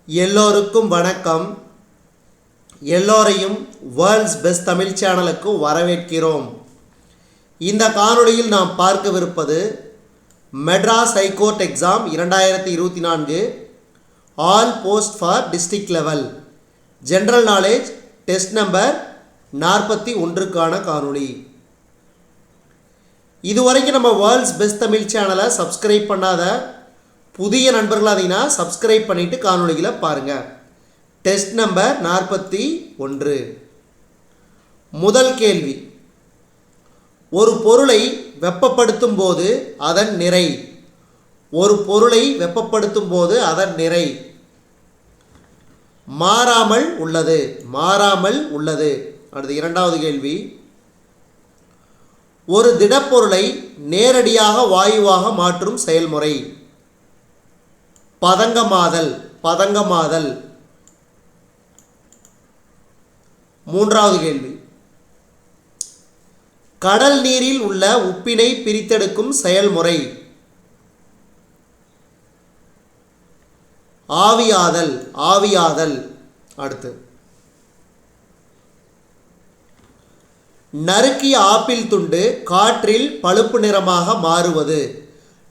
எல்லோருக்கும் வணக்கம். எல்லோரையும் வேர்ல்ட்ஸ் பெஸ்ட் தமிழ் சேனலுக்கு வரவேற்கிறோம். இந்த காணொளியில் நாம் பார்க்கவிருப்பது Madras high court exam 2024 all post for district level general knowledge test number 41க்கான காணொளி. இதுவரைக்கும் நம்ம வேர்ல்ட்ஸ் பெஸ்ட் தமிழ் சேனலை சப்ஸ்கிரைப் பண்ணாத புதிய நண்பர்கள் அதைனா சப்ஸ்கிரைப் பண்ணிவிட்டு காணொளிகளை பாருங்கள். Test number 41. முதல் கேள்வி, ஒரு பொருளை வெப்பப்படுத்தும் போது அதன் நிறை. ஒரு பொருளை வெப்பப்படுத்தும் போது அதன் நிறை மாறாமல் உள்ளது. மாறாமல் உள்ளது. அடுத்து இரண்டாவது கேள்வி, ஒரு திடப்பொருளை நேரடியாக வாயுவாக மாற்றும் செயல்முறை. பதங்கமாதல். பதங்கமாதல். மூன்றாவது கேள்வி, கடல் நீரில் உள்ள உப்பினை பிரித்தெடுக்கும் செயல்முறை. ஆவியாதல். ஆவியாதல். அடுத்து, நறுக்கிய ஆப்பிள் துண்டு காற்றில் பழுப்பு நிறமாக மாறுவது.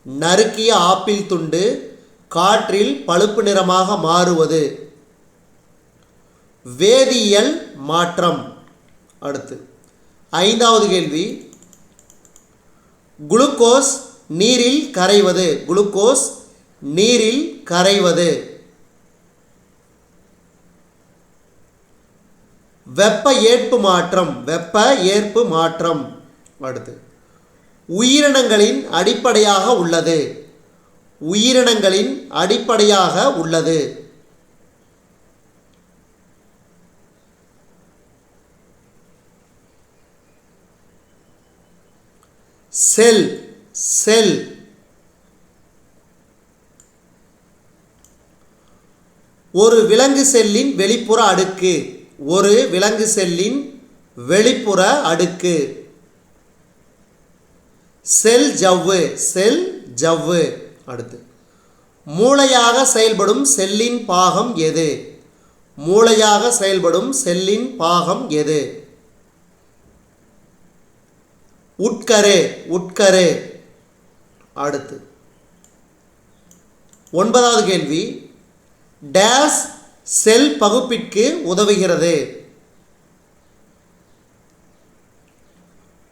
நறுக்கிய ஆப்பிள் துண்டு காற்றில் பழுப்பு நிறமாக மாறுவது வேதியியல் மாற்றம். அடுத்து ஐந்தாவது கேள்வி, குளுக்கோஸ் நீரில் கரைவது. குளுக்கோஸ் நீரில் கரைவது வெப்ப ஏற்பு மாற்றம். வெப்ப ஏற்பு மாற்றம். அடுத்து, உயிரினங்களின் அடிப்படையாக உள்ளது. உயிரினங்களின் அடிப்படையாக உள்ளது செல். செல். ஒரு விலங்கு செல்லின் வெளிப்புற அடுக்கு. ஒரு விலங்கு செல்லின் வெளிப்புற அடுக்கு செல் ஜவ்வு. செல் ஜவ்வு. அடுத்து, மூளையாக செயல்படும் செல்லின் பாகம் எது? மூளையாக செயல்படும் செல்லின் பாகம் எது? உட்கரு. உட்கரு. அடுத்து ஒன்பதாவது கேள்வி, டேஸ் செல் பகுப்பிற்கு உதவுகிறது.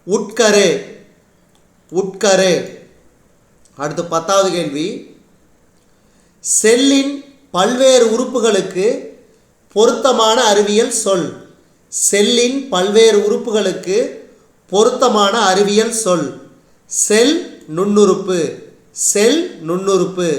உட்கரு. உட்கரு. அடுத்து பத்தாவது கேள்வி, செல்லின் பல்வேறு உறுப்புகளுக்கு பொருத்தமான அறிவியல் சொல். செல்லின் பல்வேறு உறுப்புகளுக்கு பொருத்தமான அறிவியல் சொல். செல் நுண்ணுறுப்பு. செல் நுண்ணுறுப்பு.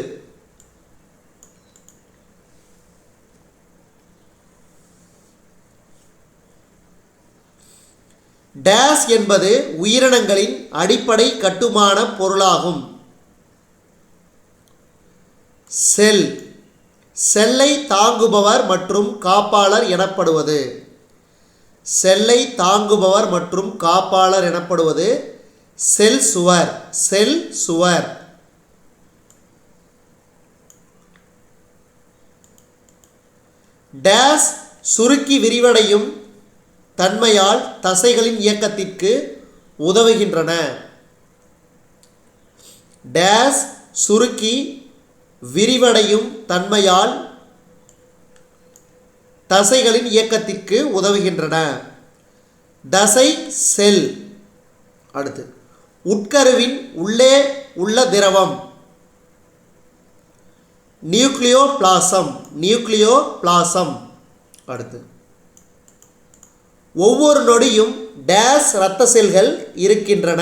டேஸ் என்பது உயிரினங்களின் அடிப்படை கட்டுமான பொருளாகும். செல். செல்லை தாங்குபவர் மற்றும் காப்பாளர் எனப்படுவது. செல்லை தாங்குபவர் மற்றும் காப்பாளர் எனப்படுவது செல் சுவர். செல் சுவர். டேஸ் சுருக்கி விரிவடையும் தன்மையால் தசைகளின் இயக்கத்திற்கு உதவுகின்றன. டேஸ் சுருக்கி விரிவடையும் தன்மையால் தசைகளின் இயக்கத்திற்கு உதவுகின்றன. தசை செல். அடுத்து, உட்கருவின் உள்ளே உள்ள திரவம். நியூக்ளியோபிளாசம். நியூக்ளியோபிளாசம். அடுத்து, ஒவ்வொரு நொடியும் டேஸ் இரத்த செல்கள் இருக்கின்றன.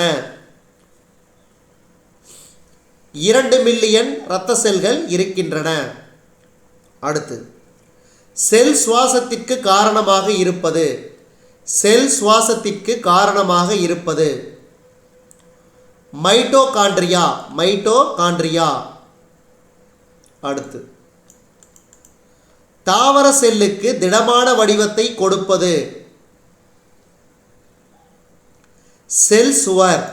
2 மில்லியன் இரத்த செல்கள் இருக்கின்றன. அடுத்து, செல் சுவாசத்திற்கு காரணமாக இருப்பது. செல் சுவாசத்திற்கு காரணமாக இருப்பது மைட்டோகாண்ட்ரியா. மைட்டோகாண்ட்ரியா. அடுத்து, தாவர செல்லுக்கு திடமான வடிவத்தை கொடுப்பது செல் சுவர்.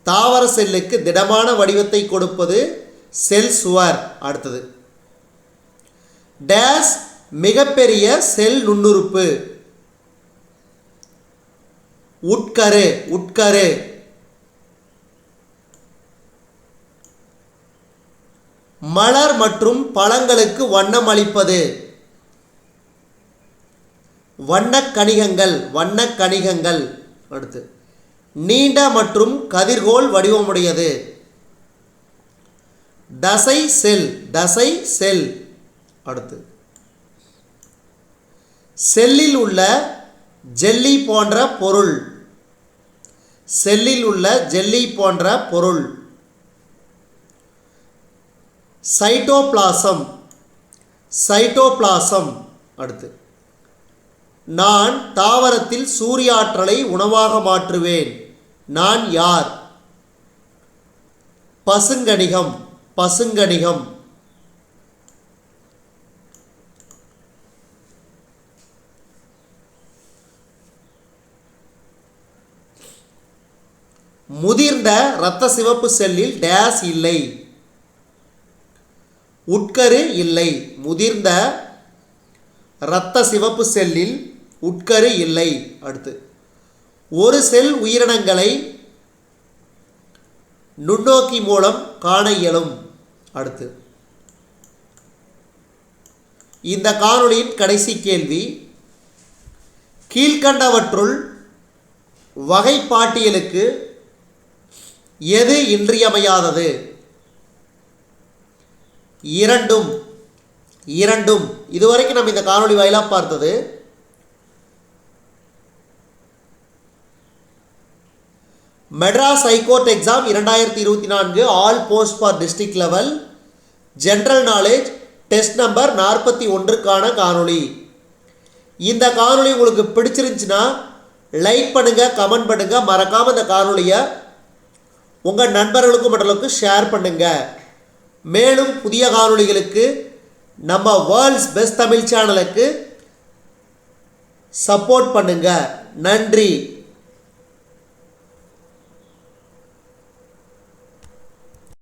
தாவர செல்லுக்கு திடமான வடிவத்தை கொடுப்பது செல் சுவர். அடுத்தது, டேஸ் மிகப்பெரிய செல் நுண்ணுறுப்பு. உட்கரு உட்கரு. மலர் மற்றும் பழங்களுக்கு வண்ணம் அளிப்பது. வண்ணக்கணிகங்கள் வண்ணக்கணிகங்கள். அடுத்து நீண்ட மற்றும் கதிர்கோள் வடிவமுடையது. தசை செல் தசை செல். அடுத்து செல்லில் உள்ள ஜெல்லி போன்ற பொருள். செல்லில் உள்ள ஜெல்லி போன்ற பொருள். Cytoplasm cytoplasm. அடுத்து நான் தாவரத்தில் சூரிய ஆற்றலை உணவாக மாற்றுவேன். நான் யார்? பசுங்கணிகம் பசுங்கணிகம். முதிர்ந்த இரத்த சிவப்பு செல்லில் டேஸ் இல்லை. உட்கரு இல்லை. முதிர்ந்த இரத்த சிவப்பு செல்லில் உட்கரு இல்லை. அடுத்து ஒரு செல் உயிரினங்களை நுண்ணோக்கி மூலம் காண இயலும். அடுத்து இந்த காணொளியின் கடைசி கேள்வி, கீழ்கண்டவற்றுள் வகைப்பாட்டியலுக்கு எது இன்றியமையாதது? இரண்டும் இரண்டும். இதுவரைக்கும் நம்ம இந்த காணொளி வாயிலாக பார்த்தது Madras high court exam 2024 all post for district level general knowledge test number 41க்கான காணொளி. இந்த காணொளி உங்களுக்கு பிடிச்சிருந்துச்சுன்னா லைக் பண்ணுங்கள், கமெண்ட் பண்ணுங்கள். மறக்காமல் இந்த காணொளியை உங்கள் நண்பர்களுக்கும் மற்றவர்களுக்கும் ஷேர் பண்ணுங்கள். மேலும் புதிய காணொளிகளுக்கு நம்ம வேர்ல்ட்ஸ் பெஸ்ட் தமிழ் சேனலுக்கு சப்போர்ட் பண்ணுங்கள். நன்றி.